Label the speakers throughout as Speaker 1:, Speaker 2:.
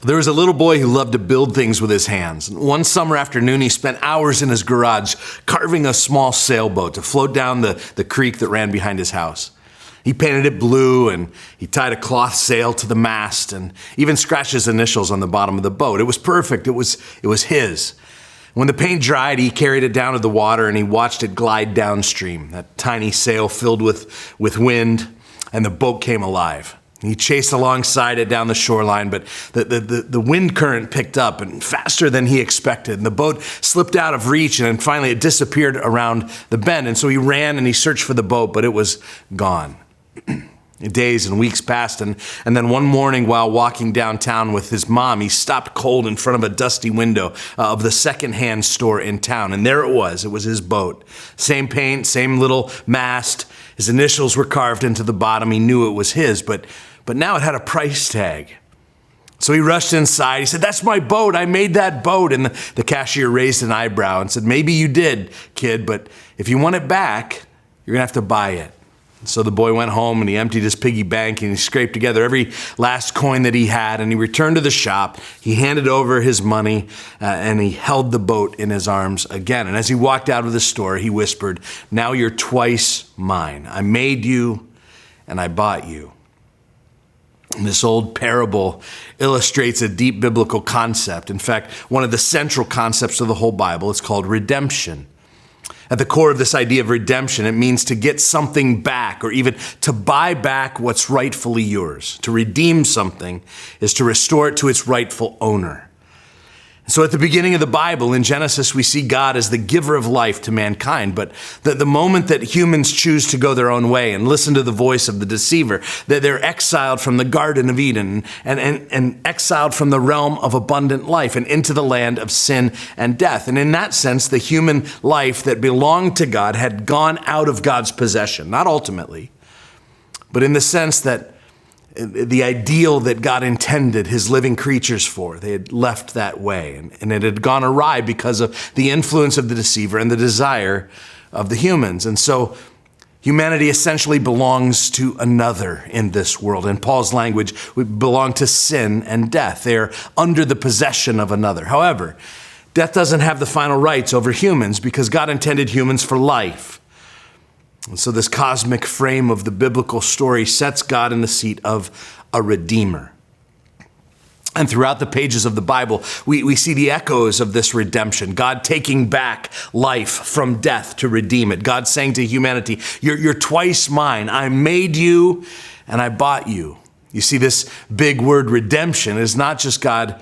Speaker 1: There was a little boy who loved to build things with his hands. One summer afternoon, he spent hours in his garage carving a small sailboat to float down the creek that ran behind his house. He painted it blue, and he tied a cloth sail to the mast and even scratched his initials on the bottom of the boat. It was perfect. It was his. When the paint dried, he carried it down to the water and he watched it glide downstream. That tiny sail filled with wind, and the boat came alive. He chased alongside it down the shoreline, but the wind current picked up and faster than he expected. And the boat slipped out of reach, and then finally it disappeared around the bend. And so he ran and he searched for the boat, but it was gone. Days and weeks passed, and then one morning while walking downtown with his mom, he stopped cold in front of a dusty window of the secondhand store in town. And there it was his boat. Same paint, same little mast. His initials were carved into the bottom. He knew it was his, but now it had a price tag. So he rushed inside. He said, "That's my boat. I made that boat." And the cashier raised an eyebrow and said, "Maybe you did, kid, but if you want it back, you're going to have to buy it." So the boy went home and he emptied his piggy bank and he scraped together every last coin that he had, and he returned to the shop. He handed over his money and he held the boat in his arms again. And as he walked out of the store, he whispered, "Now you're twice mine. I made you and I bought you." And this old parable illustrates a deep biblical concept. In fact, one of the central concepts of the whole Bible is called redemption. At the core of this idea of redemption, it means to get something back, or even to buy back what's rightfully yours. To redeem something is to restore it to its rightful owner. So at the beginning of the Bible, in Genesis, we see God as the giver of life to mankind. But the moment that humans choose to go their own way and listen to the voice of the deceiver, that they're exiled from the Garden of Eden and exiled from the realm of abundant life and into the land of sin and death. And in that sense, the human life that belonged to God had gone out of God's possession, not ultimately, but in the sense that the ideal that God intended his living creatures for, they had left that way, and it had gone awry because of the influence of the deceiver and the desire of the humans. And so humanity essentially belongs to another in this world. In Paul's language, we belong to sin and death. They are under the possession of another. However, death doesn't have the final rights over humans because God intended humans for life. And so this cosmic frame of the biblical story sets God in the seat of a redeemer. And throughout the pages of the Bible, we see the echoes of this redemption. God taking back life from death to redeem it. God saying to humanity, you're twice mine. I made you and I bought you. You see, this big word redemption is not just God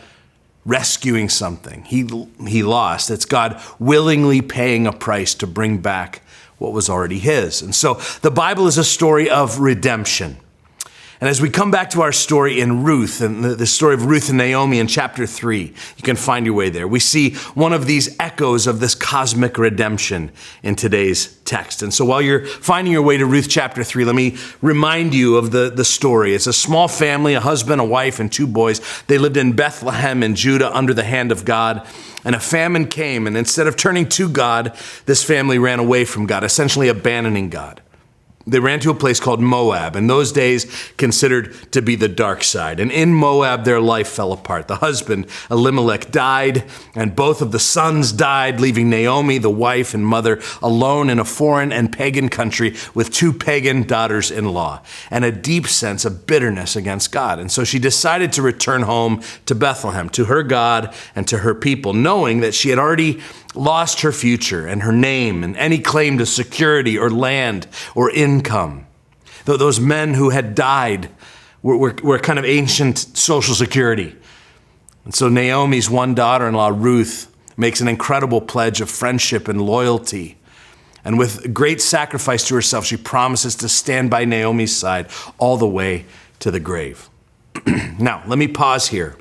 Speaker 1: rescuing something he lost. It's God willingly paying a price to bring back what was already his. And so the Bible is a story of redemption. And as we come back to our story in Ruth, and the story of Ruth and Naomi in chapter 3, you can find your way there. We see one of these echoes of this cosmic redemption in today's text. And so while you're finding your way to Ruth chapter 3, let me remind you of the story. It's a small family, a husband, a wife, and 2 boys. They lived in Bethlehem in Judah under the hand of God. And a famine came, and instead of turning to God, this family ran away from God, essentially abandoning God. They ran to a place called Moab, in those days considered to be the dark side. And in Moab, their life fell apart. The husband, Elimelech, died, and both of the sons died, leaving Naomi, the wife and mother, alone in a foreign and pagan country with 2 pagan daughters-in-law, and a deep sense of bitterness against God. And so she decided to return home to Bethlehem, to her God and to her people, knowing that she had already lost her future and her name and any claim to security or land or income. Though those men who had died were kind of ancient social security. And so Naomi's one daughter-in-law, Ruth, makes an incredible pledge of friendship and loyalty. And with great sacrifice to herself, she promises to stand by Naomi's side all the way to the grave. Now, let me pause here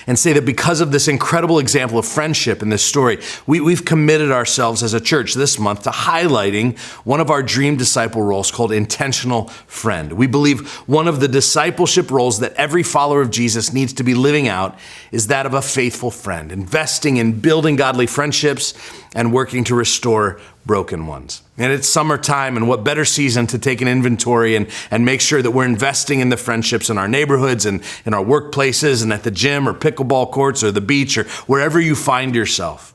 Speaker 1: and say that because of this incredible example of friendship in this story, we've committed ourselves as a church this month to highlighting one of our dream disciple roles called intentional friend. We believe one of the discipleship roles that every follower of Jesus needs to be living out is that of a faithful friend, investing in building godly friendships and working to restore broken ones. And it's summertime, and what better season to take an inventory and make sure that we're investing in the friendships in our neighborhoods and in our workplaces and at the gym or pickleball courts or the beach or wherever you find yourself.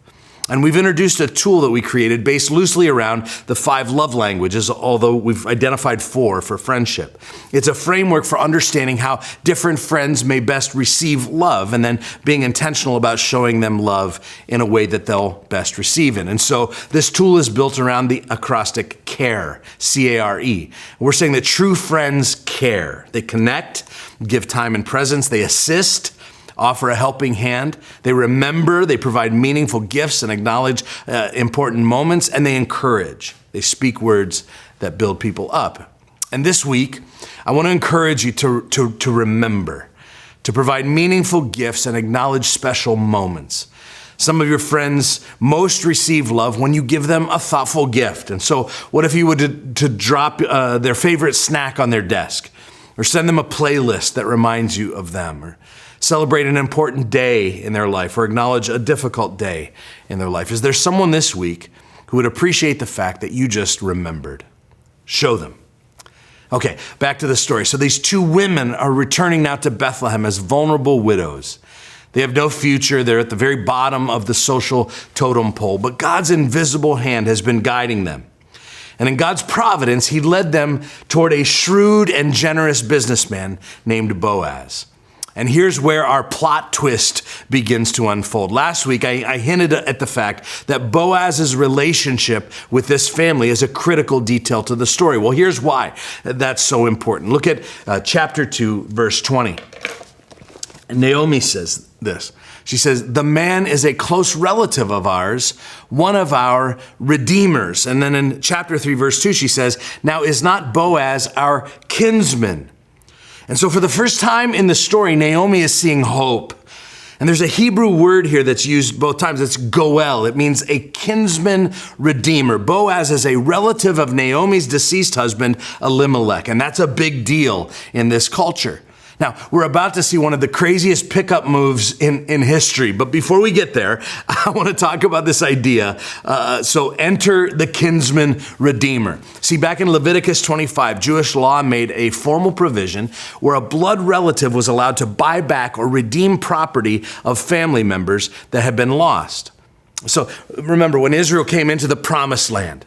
Speaker 1: And we've introduced a tool that we created based loosely around the 5 love languages, although we've identified 4 for friendship. It's a framework for understanding how different friends may best receive love and then being intentional about showing them love in a way that they'll best receive it. And so this tool is built around the Acrostic Care, C-A-R-E. We're saying that true friends care. They connect, give time and presence, they assist, offer a helping hand. They remember, they provide meaningful gifts and acknowledge important moments, and they encourage. They speak words that build people up. And this week, I want to encourage you to remember, to provide meaningful gifts and acknowledge special moments. Some of your friends most receive love when you give them a thoughtful gift. And so what if you were to drop their favorite snack on their desk, or send them a playlist that reminds you of them, or celebrate an important day in their life, or acknowledge a difficult day in their life? Is there someone this week who would appreciate the fact that you just remembered? Show them. Okay, back to the story. So these 2 women are returning now to Bethlehem as vulnerable widows. They have no future. They're at the very bottom of the social totem pole, but God's invisible hand has been guiding them. And in God's providence, he led them toward a shrewd and generous businessman named Boaz. And here's where our plot twist begins to unfold. Last week, I hinted at the fact that Boaz's relationship with this family is a critical detail to the story. Well, here's why that's so important. Look at chapter 2, verse 20. And Naomi says this. She says, "The man is a close relative of ours, one of our redeemers." And then in chapter 3, verse 2, she says, "Now is not Boaz our kinsman?" And so for the first time in the story, Naomi is seeing hope. And there's a Hebrew word here that's used both times. It's goel. It means a kinsman redeemer. Boaz is a relative of Naomi's deceased husband, Elimelech. And that's a big deal in this culture. Now, we're about to see one of the craziest pickup moves in history. But before we get there, I want to talk about this idea. So enter the kinsman redeemer. See, back in Leviticus 25, Jewish law made a formal provision where a blood relative was allowed to buy back or redeem property of family members that had been lost. So remember, when Israel came into the promised land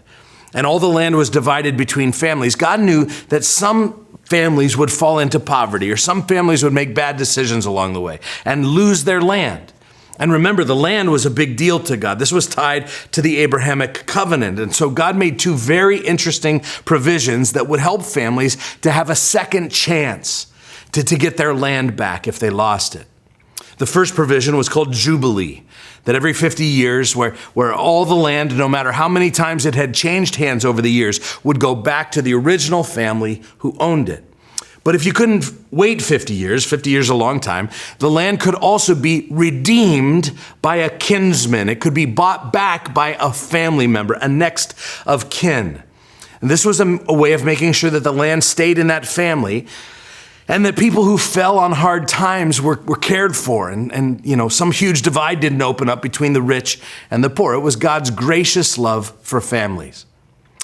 Speaker 1: and all the land was divided between families, God knew that some families would fall into poverty, or some families would make bad decisions along the way and lose their land. And remember, the land was a big deal to God. This was tied to the Abrahamic covenant. And so God made 2 very interesting provisions that would help families to have a second chance to get their land back if they lost it. The first provision was called Jubilee, that every 50 years, where all the land, no matter how many times it had changed hands over the years, would go back to the original family who owned it. But if you couldn't wait 50 years is a long time, the land could also be redeemed by a kinsman. It could be bought back by a family member, a next of kin. And this was a way of making sure that the land stayed in that family, and that people who fell on hard times were cared for. And some huge divide didn't open up between the rich and the poor. It was God's gracious love for families.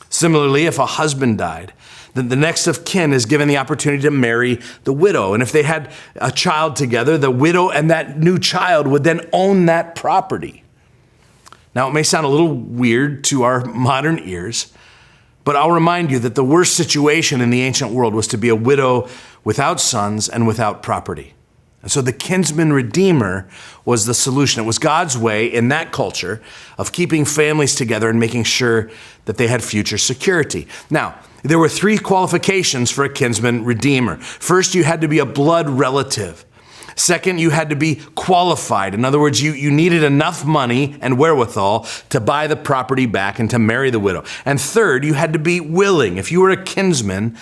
Speaker 1: Similarly, if a husband died, then the next of kin is given the opportunity to marry the widow. And if they had a child together, the widow and that new child would then own that property. Now, it may sound a little weird to our modern ears, but I'll remind you that the worst situation in the ancient world was to be a widow without sons and without property. And so the kinsman redeemer was the solution. It was God's way in that culture of keeping families together and making sure that they had future security. Now, there were 3 qualifications for a kinsman redeemer. First, you had to be a blood relative. Second, you had to be qualified. In other words, you needed enough money and wherewithal to buy the property back and to marry the widow. And third, you had to be willing. If you were a kinsman,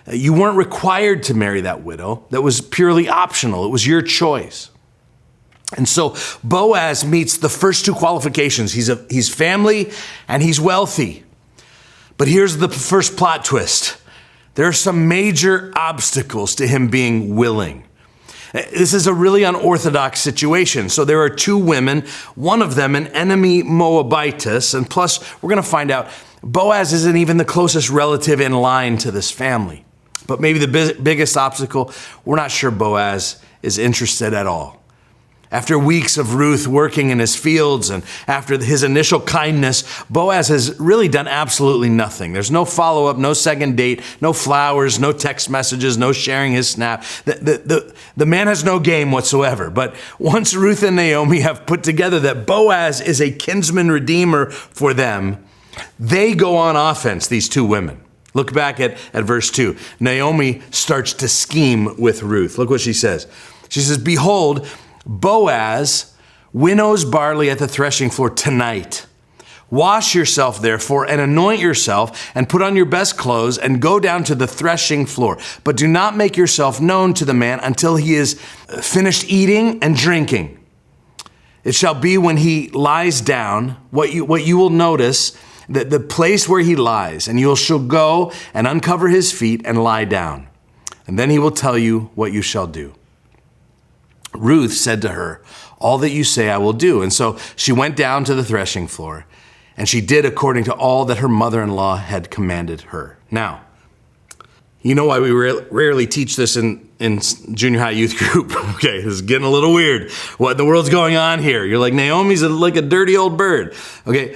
Speaker 1: you weren't required to marry that widow. That was purely optional. It was your choice. And so Boaz meets the first 2 qualifications. He's family and he's wealthy. But here's the first plot twist. There are some major obstacles to him being willing. This is a really unorthodox situation. So there are two women, one of them an enemy Moabitess, and plus we're going to find out Boaz isn't even the closest relative in line to this family. But maybe the biggest obstacle, we're not sure Boaz is interested at all. After weeks of Ruth working in his fields and after his initial kindness, Boaz has really done absolutely nothing. There's no follow-up, no second date, no flowers, no text messages, no sharing his snap. The man has no game whatsoever. But once Ruth and Naomi have put together that Boaz is a kinsman redeemer for them, they go on offense, these two women. Look back at verse 2. Naomi starts to scheme with Ruth. Look what she says. She says, "Behold, Boaz winnows barley at the threshing floor tonight. Wash yourself, therefore, and anoint yourself, and put on your best clothes, and go down to the threshing floor. But do not make yourself known to the man until he is finished eating and drinking. It shall be when he lies down, what you will notice, that the place where he lies, and you shall go and uncover his feet and lie down. And then he will tell you what you shall do." Ruth said to her, "All that you say I will do." And so she went down to the threshing floor, and she did according to all that her mother-in-law had commanded her. Now, you know why we rarely teach this in junior high youth group. Okay, this is getting a little weird. What in the world's going on here? You're like, Naomi's like a dirty old bird. Okay,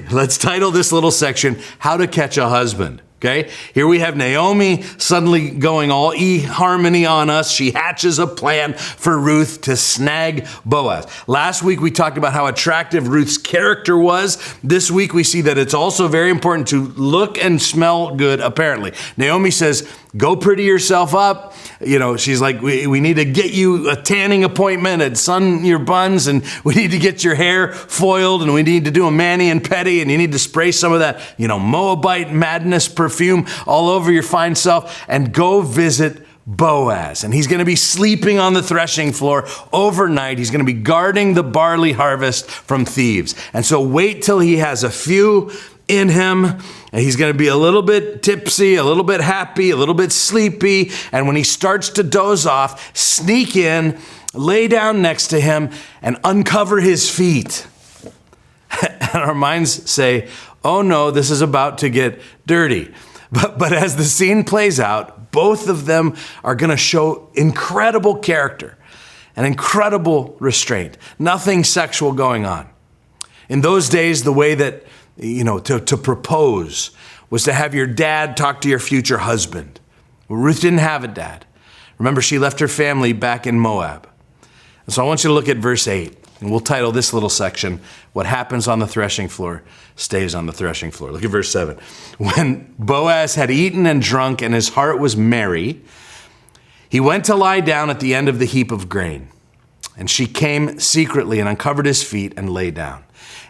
Speaker 1: let's title this little section, "How to Catch a Husband." Okay, here we have Naomi suddenly going all eHarmony on us. She hatches a plan for Ruth to snag Boaz. Last week we talked about how attractive Ruth's character was. This week we see that it's also very important to look and smell good, apparently. Naomi says, "Go pretty yourself up." You know, she's like, we need to get you a tanning appointment and sun your buns, and we need to get your hair foiled, and we need to do a mani and pedi, and you need to spray some of that, Moabite madness perfume all over your fine self, and go visit Boaz. And he's going to be sleeping on the threshing floor overnight. He's going to be guarding the barley harvest from thieves. And so wait till he has a few in him, and he's going to be a little bit tipsy, a little bit happy, a little bit sleepy. And when he starts to doze off, sneak in, lay down next to him, and uncover his feet. And our minds say, oh no, this is about to get dirty. But as the scene plays out, both of them are going to show incredible character and incredible restraint. Nothing sexual going on. In those days, the way that to propose was to have your dad talk to your future husband. Well, Ruth didn't have a dad. Remember, she left her family back in Moab. And so I want you to look at verse 8, and we'll title this little section, "What Happens on the Threshing Floor Stays on the Threshing Floor." Look at verse 7. "When Boaz had eaten and drunk, and his heart was merry, he went to lie down at the end of the heap of grain. And she came secretly and uncovered his feet and lay down.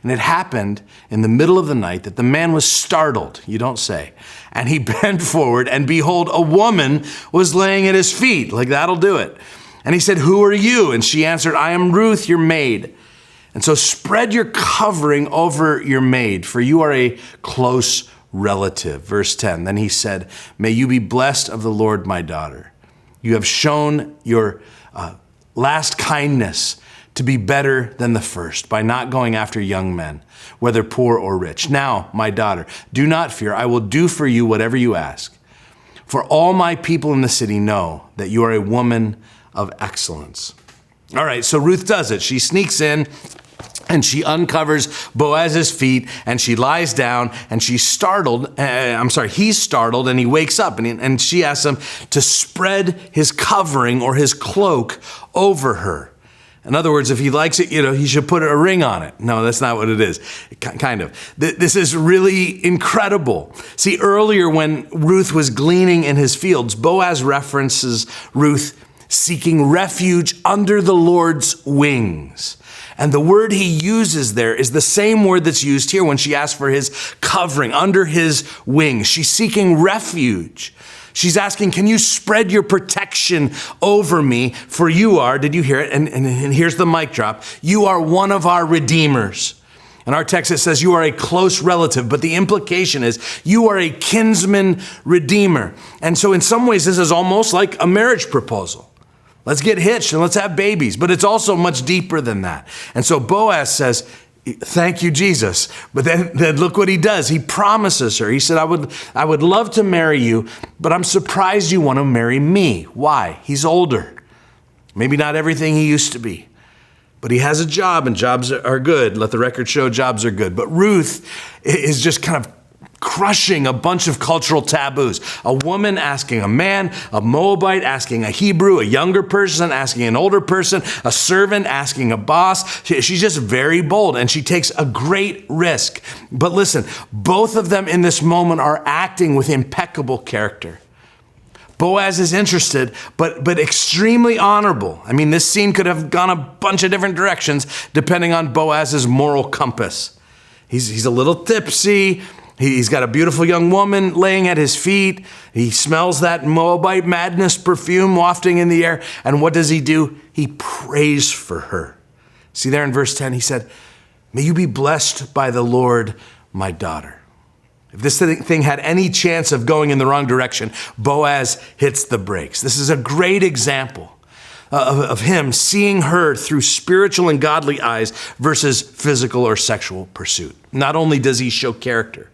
Speaker 1: And it happened in the middle of the night that the man was startled, you don't say. And he bent forward, and behold, a woman was laying at his feet." Like, that'll do it. "And he said, 'Who are you?' And she answered, 'I am Ruth, your maid. And so spread your covering over your maid, for you are a close relative." Verse 10, "Then he said, 'May you be blessed of the Lord, my daughter. You have shown your last kindness to be better than the first, by not going after young men, whether poor or rich. Now, my daughter, do not fear. I will do for you whatever you ask. For all my people in the city know that you are a woman of excellence.'" All right, so Ruth does it. She sneaks in, and she uncovers Boaz's feet, and she lies down, and he's startled, and he wakes up, and she asks him to spread his covering or his cloak over her. In other words, if he likes it, he should put a ring on it. No, that's not what it is. Kind of. This is really incredible. See, earlier when Ruth was gleaning in his fields, Boaz references Ruth seeking refuge under the Lord's wings. And the word he uses there is the same word that's used here when she asks for his covering, under his wings. She's seeking refuge. She's asking, can you spread your protection over me? For you are, did you hear it? And here's the mic drop. You are one of our redeemers. In our text, it says you are a close relative, but the implication is you are a kinsman redeemer. And so in some ways, this is almost like a marriage proposal. Let's get hitched and let's have babies. But it's also much deeper than that. And so Boaz says, thank you, Jesus. But then look what he does. He promises her. He said, I would love to marry you, but I'm surprised you want to marry me. Why? He's older. Maybe not everything he used to be. But he has a job, and jobs are good. Let the record show jobs are good. But Ruth is just kind of crushing a bunch of cultural taboos. A woman asking a man, a Moabite asking a Hebrew, a younger person asking an older person, a servant asking a boss. She's just very bold, and she takes a great risk. But listen, both of them in this moment are acting with impeccable character. Boaz is interested, but extremely honorable. I mean, this scene could have gone a bunch of different directions depending on Boaz's moral compass. He's a little tipsy. He's got a beautiful young woman laying at his feet. He smells that Moabite madness perfume wafting in the air. And what does he do? He prays for her. See there in verse 10, he said, may you be blessed by the Lord, my daughter. If this thing had any chance of going in the wrong direction, Boaz hits the brakes. This is a great example of him seeing her through spiritual and godly eyes versus physical or sexual pursuit. Not only does he show character,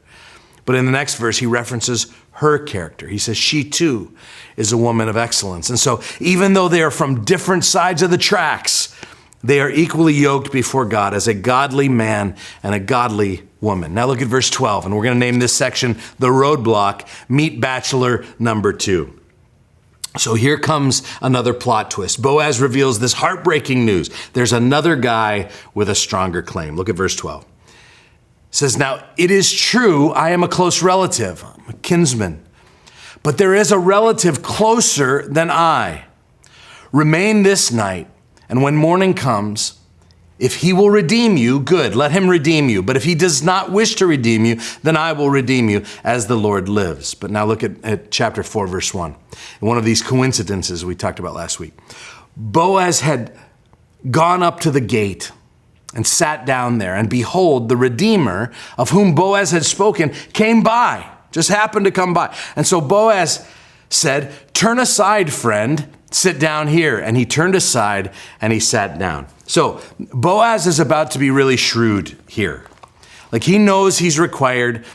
Speaker 1: but in the next verse, he references her character. He says she too is a woman of excellence. And so even though they are from different sides of the tracks, they are equally yoked before God as a godly man and a godly woman. Now look at verse 12, and we're going to name this section the roadblock. Meet bachelor number 2. So here comes another plot twist. Boaz reveals this heartbreaking news. There's another guy with a stronger claim. Look at verse 12. It says, now it is true I am a close relative, I'm a kinsman, but there is a relative closer than I. Remain this night, and when morning comes, if he will redeem you, good, let him redeem you. But if he does not wish to redeem you, then I will redeem you as the Lord lives. But now look at chapter 4, verse 1. In one of these coincidences we talked about last week. Boaz had gone up to the gate and sat down there. And behold, the Redeemer of whom Boaz had spoken came by, just happened to come by. And so Boaz said, turn aside, friend. Sit down here. And he turned aside and he sat down. So Boaz is about to be really shrewd here. Like he knows he's required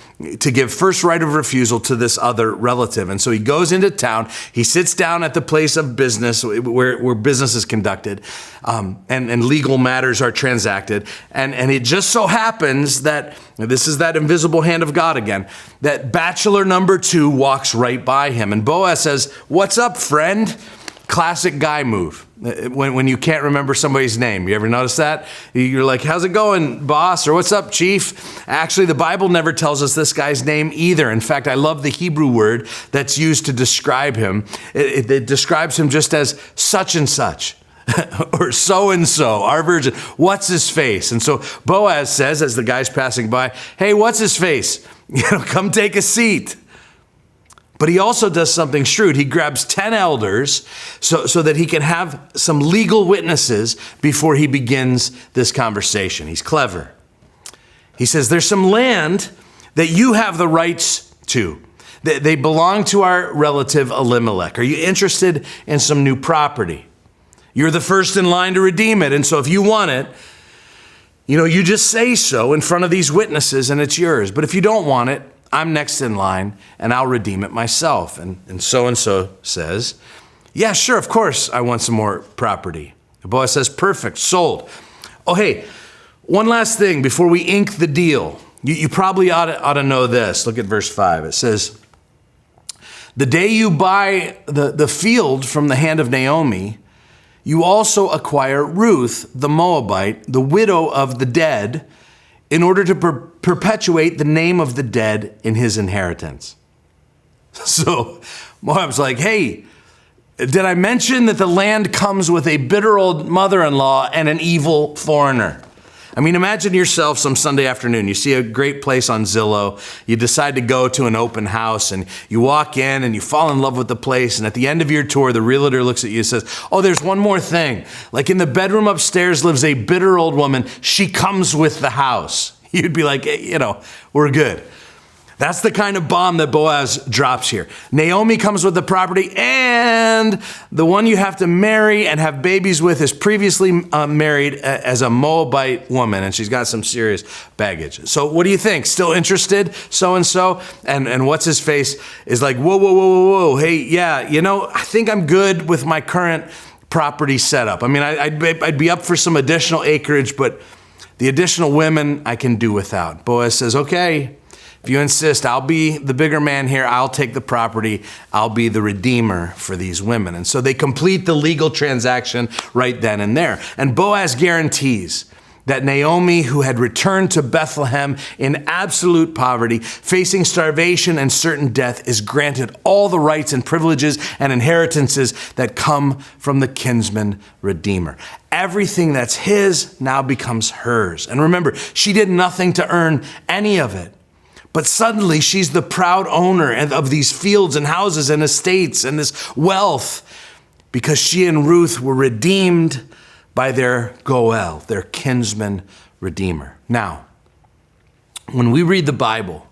Speaker 1: to give first right of refusal to this other relative. And so he goes into town. He sits down at the place of business where business is conducted and legal matters are transacted. And it just so happens that, this is that invisible hand of God again, that bachelor number 2 walks right by him. And Boaz says, what's up, friend? Classic guy move. When you can't remember somebody's name. You ever notice that? You're like, how's it going, boss? Or what's up, chief? Actually, the Bible never tells us this guy's name either. In fact, I love the Hebrew word that's used to describe him. It describes him just as such and such. Or so-and-so, our version. What's his face? And so Boaz says, as the guy's passing by, hey, what's his face? Come take a seat. But he also does something shrewd. He grabs 10 elders so that he can have some legal witnesses before he begins this conversation. He's clever. He says, there's some land that you have the rights to. They belong to our relative Elimelech. Are you interested in some new property? You're the first in line to redeem it. And so if you want it, you just say so in front of these witnesses and it's yours. But if you don't want it, I'm next in line and I'll redeem it myself. And so says, yeah, sure, of course I want some more property. The boy says, perfect, sold. Oh, hey, one last thing before we ink the deal. You probably ought to know this. Look at verse 5. It says, the day you buy the field from the hand of Naomi, you also acquire Ruth, the Moabite, the widow of the dead, in order to perpetuate the name of the dead in his inheritance. So Moab's like, hey, did I mention that the land comes with a bitter old mother-in-law and an evil foreigner? I mean, imagine yourself some Sunday afternoon. You see a great place on Zillow. You decide to go to an open house and you walk in and you fall in love with the place. And at the end of your tour, the realtor looks at you and says, oh, there's one more thing. Like in the bedroom upstairs lives a bitter old woman. She comes with the house. You'd be like, we're good. That's the kind of bomb that Boaz drops here. Naomi comes with the property, and the one you have to marry and have babies with is previously married as a Moabite woman, and she's got some serious baggage. So what do you think? Still interested, so-and-so? And what's his face is like, whoa, whoa, whoa, whoa, whoa. Hey, yeah, I think I'm good with my current property setup. I mean, I'd be up for some additional acreage, but the additional women I can do without. Boaz says, okay, if you insist, I'll be the bigger man here. I'll take the property. I'll be the redeemer for these women. And so they complete the legal transaction right then and there. And Boaz guarantees that Naomi, who had returned to Bethlehem in absolute poverty, facing starvation and certain death, is granted all the rights and privileges and inheritances that come from the kinsman redeemer. Everything that's his now becomes hers. And remember, she did nothing to earn any of it. But suddenly she's the proud owner of these fields and houses and estates and this wealth because she and Ruth were redeemed by their Goel, their kinsman redeemer. Now, when we read the Bible,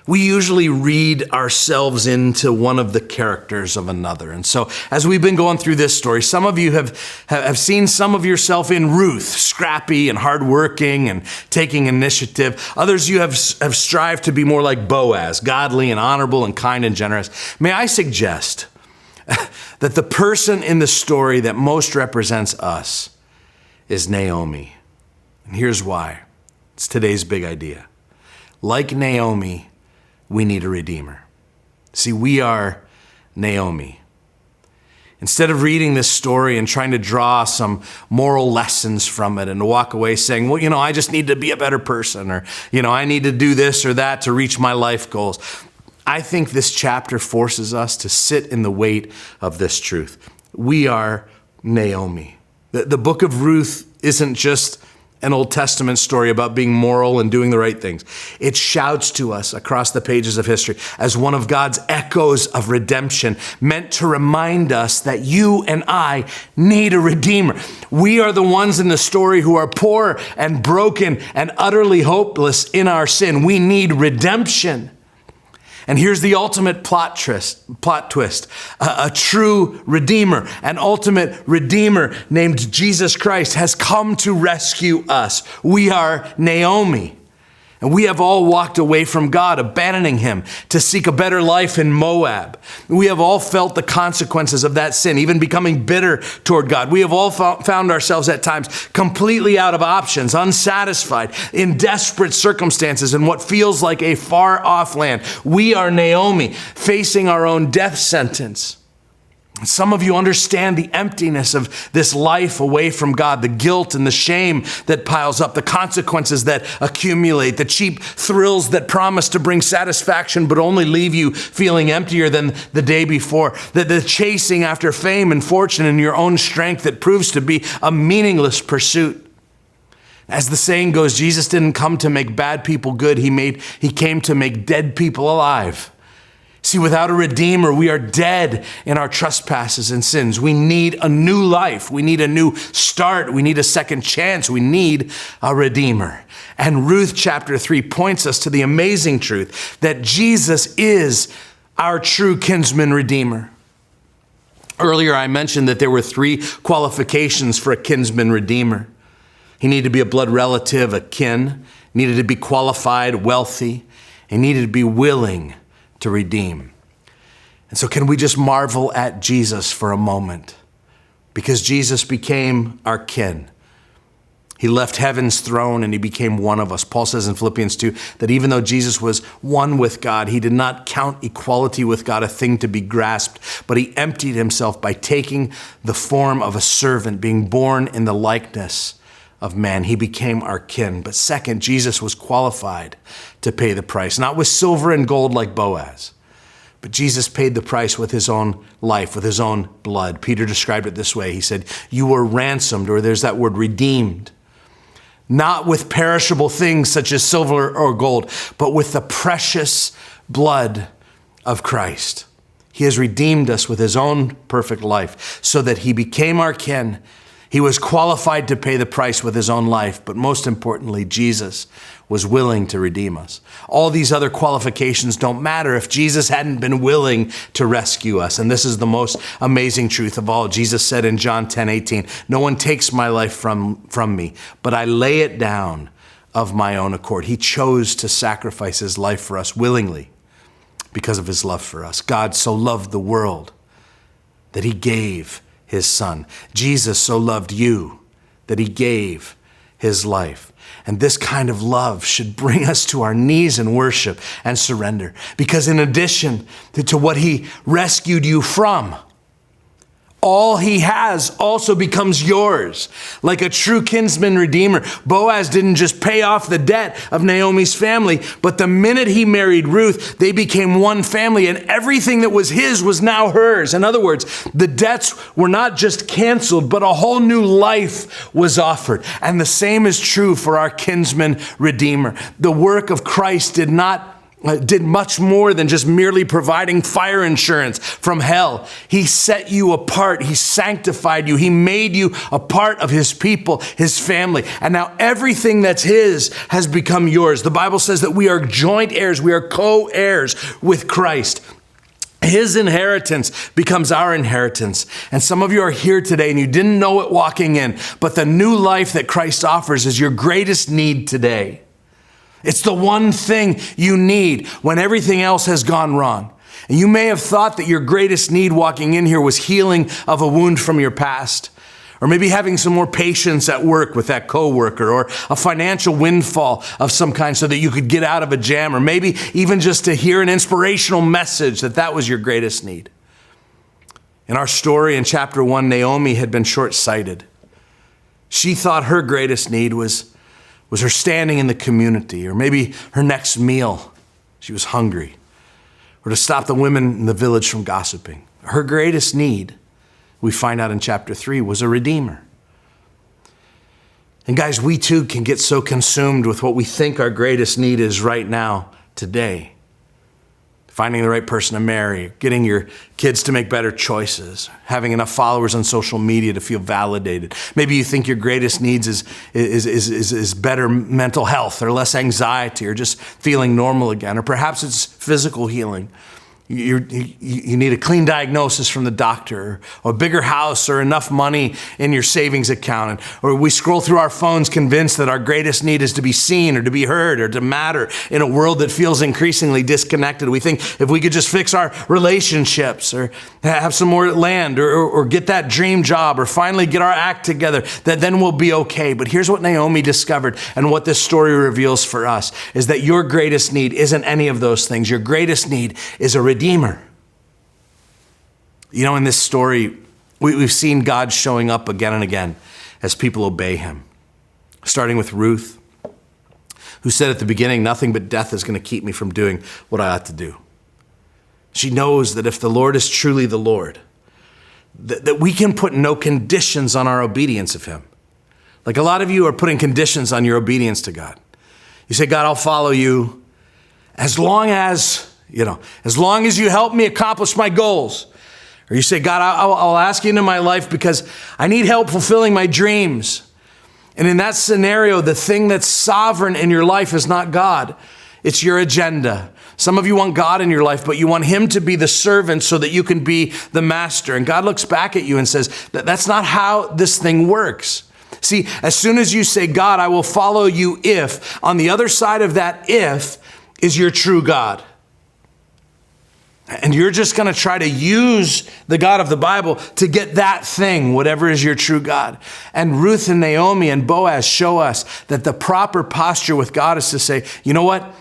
Speaker 1: we usually read ourselves into one of the characters of another. And so as we've been going through this story, some of you have seen some of yourself in Ruth, scrappy and hardworking and taking initiative. Others you have strived to be more like Boaz, godly and honorable and kind and generous. May I suggest that the person in the story that most represents us is Naomi. And here's why. It's today's big idea. Like Naomi, we need a redeemer. See, we are Naomi. Instead of reading this story and trying to draw some moral lessons from it and to walk away saying, well, I just need to be a better person, or, I need to do this or that to reach my life goals. I think this chapter forces us to sit in the weight of this truth. We are Naomi. The book of Ruth isn't just an Old Testament story about being moral and doing the right things. It shouts to us across the pages of history as one of God's echoes of redemption, meant to remind us that you and I need a redeemer. We are the ones in the story who are poor and broken and utterly hopeless in our sin. We need redemption. And here's the ultimate plot twist. A true redeemer, an ultimate redeemer named Jesus Christ has come to rescue us. We are Naomi. And we have all walked away from God, abandoning him to seek a better life in Moab. We have all felt the consequences of that sin, even becoming bitter toward God. We have all found ourselves at times completely out of options, unsatisfied, in desperate circumstances, in what feels like a far off land. We are Naomi, facing our own death sentence. Some of you understand the emptiness of this life away from God, the guilt and the shame that piles up, the consequences that accumulate, the cheap thrills that promise to bring satisfaction but only leave you feeling emptier than the day before, the chasing after fame and fortune in your own strength that proves to be a meaningless pursuit. As the saying goes, Jesus didn't come to make bad people good. He came to make dead people alive. See, without a redeemer, we are dead in our trespasses and sins. We need a new life. We need a new start. We need a second chance. We need a redeemer. And Ruth chapter 3 points us to the amazing truth that Jesus is our true kinsman redeemer. Earlier, I mentioned that there were 3 qualifications for a kinsman redeemer. He needed to be a blood relative, a kin, needed to be qualified, wealthy, and needed to be willing to redeem. And so can we just marvel at Jesus for a moment? Because Jesus became our kin. He left heaven's throne and he became one of us. Paul says in Philippians 2 that even though Jesus was one with God, he did not count equality with God a thing to be grasped, but he emptied himself by taking the form of a servant, being born in the likeness of man. He became our kin. But second, Jesus was qualified to pay the price, not with silver and gold like Boaz, but Jesus paid the price with his own life, with his own blood. Peter described it this way. He said, you were ransomed, or there's that word redeemed, not with perishable things such as silver or gold, but with the precious blood of Christ. He has redeemed us with his own perfect life so that he became our kin. He was qualified to pay the price with his own life, but most importantly, Jesus was willing to redeem us. All these other qualifications don't matter if Jesus hadn't been willing to rescue us. And this is the most amazing truth of all. Jesus said in John 10:18, "No one takes my life from me, but I lay it down of my own accord." He chose to sacrifice his life for us willingly because of his love for us. God so loved the world that he gave his son. Jesus so loved you that he gave his life. And this kind of love should bring us to our knees in worship and surrender. Because in addition to what he rescued you from, all he has also becomes yours. Like a true kinsman redeemer, Boaz didn't just pay off the debt of Naomi's family, but the minute he married Ruth, they became one family, and everything that was his was now hers. In other words, the debts were not just canceled, but a whole new life was offered. And the same is true for our kinsman redeemer. The work of Christ did much more than just merely providing fire insurance from hell. He set you apart. He sanctified you. He made you a part of his people, his family. And now everything that's his has become yours. The Bible says that we are joint heirs. We are co-heirs with Christ. His inheritance becomes our inheritance. And some of you are here today and you didn't know it walking in, but the new life that Christ offers is your greatest need today. It's the one thing you need when everything else has gone wrong. And you may have thought that your greatest need walking in here was healing of a wound from your past, or maybe having some more patience at work with that coworker, or a financial windfall of some kind so that you could get out of a jam, or maybe even just to hear an inspirational message that was your greatest need. In our story in chapter 1, Naomi had been short-sighted. She thought her greatest need was her standing in the community, or maybe her next meal. She was hungry, or to stop the women in the village from gossiping. Her greatest need, we find out in chapter 3, was a redeemer. And guys, we too can get so consumed with what we think our greatest need is right now, today. Finding the right person to marry, getting your kids to make better choices, having enough followers on social media to feel validated. Maybe you think your greatest needs is better mental health, or less anxiety, or just feeling normal again. Or perhaps it's physical healing. You need a clean diagnosis from the doctor, or a bigger house, or enough money in your savings account. Or we scroll through our phones convinced that our greatest need is to be seen, or to be heard, or to matter in a world that feels increasingly disconnected. We think if we could just fix our relationships, or have some more land, or get that dream job, or finally get our act together, that then we'll be okay. But here's what Naomi discovered, and what this story reveals for us, is that your greatest need isn't any of those things. Your greatest need is a redeemer. You know, in this story, we've seen God showing up again and again as people obey him. Starting with Ruth, who said at the beginning, "Nothing but death is going to keep me from doing what I ought to do." She knows that if the Lord is truly the Lord, that we can put no conditions on our obedience of him. Like a lot of you are putting conditions on your obedience to God. You say, "God, I'll follow you as long as you help me accomplish my goals." Or you say, "God, I'll ask you into my life because I need help fulfilling my dreams." And in that scenario, the thing that's sovereign in your life is not God. It's your agenda. Some of you want God in your life, but you want him to be the servant so that you can be the master. And God looks back at you and says, that's not how this thing works. See, as soon as you say, "God, I will follow you if," on the other side of that if is your true God. And you're just going to try to use the God of the Bible to get that thing, whatever is your true God. And Ruth and Naomi and Boaz show us that the proper posture with God is to say, "You know what?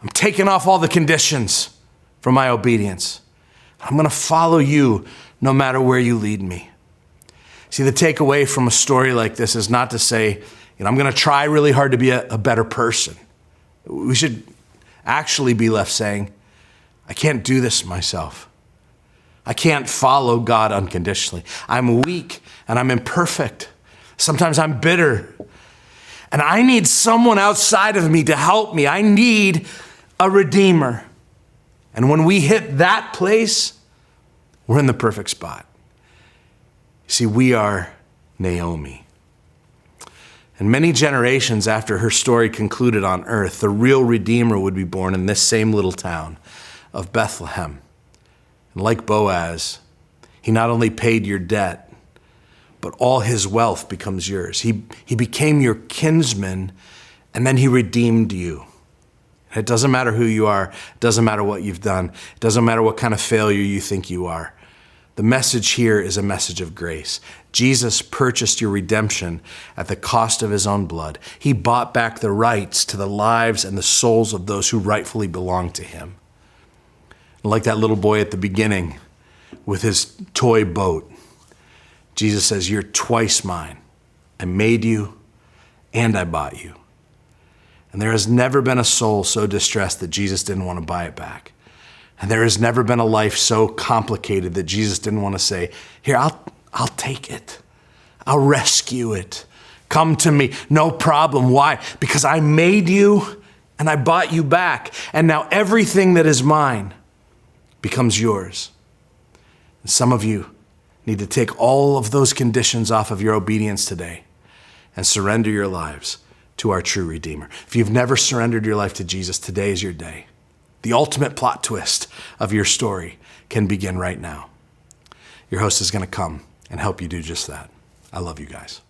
Speaker 1: I'm taking off all the conditions from my obedience. I'm going to follow you no matter where you lead me." See, the takeaway from a story like this is not to say, I'm going to try really hard to be a better person. We should actually be left saying, I can't do this myself. I can't follow God unconditionally. I'm weak and I'm imperfect. Sometimes I'm bitter. And I need someone outside of me to help me. I need a redeemer. And when we hit that place, we're in the perfect spot. See, we are Naomi. And many generations after her story concluded on earth, the real Redeemer would be born in this same little town of Bethlehem. And like Boaz, he not only paid your debt, but all his wealth becomes yours. He became your kinsman, and then he redeemed you. And it doesn't matter who you are. It doesn't matter what you've done. It doesn't matter what kind of failure you think you are. The message here is a message of grace. Jesus purchased your redemption at the cost of his own blood. He bought back the rights to the lives and the souls of those who rightfully belong to him. Like that little boy at the beginning with his toy boat, Jesus says, you're twice mine. I made you and I bought you. And there has never been a soul so distressed that Jesus didn't want to buy it back. And there has never been a life so complicated that Jesus didn't want to say, here, I'll take it. I'll rescue it. Come to me. No problem. Why? Because I made you and I bought you back. And now everything that is mine becomes yours. And some of you need to take all of those conditions off of your obedience today and surrender your lives to our true Redeemer. If you've never surrendered your life to Jesus, today is your day. The ultimate plot twist of your story can begin right now. Your host is going to come and help you do just that. I love you guys.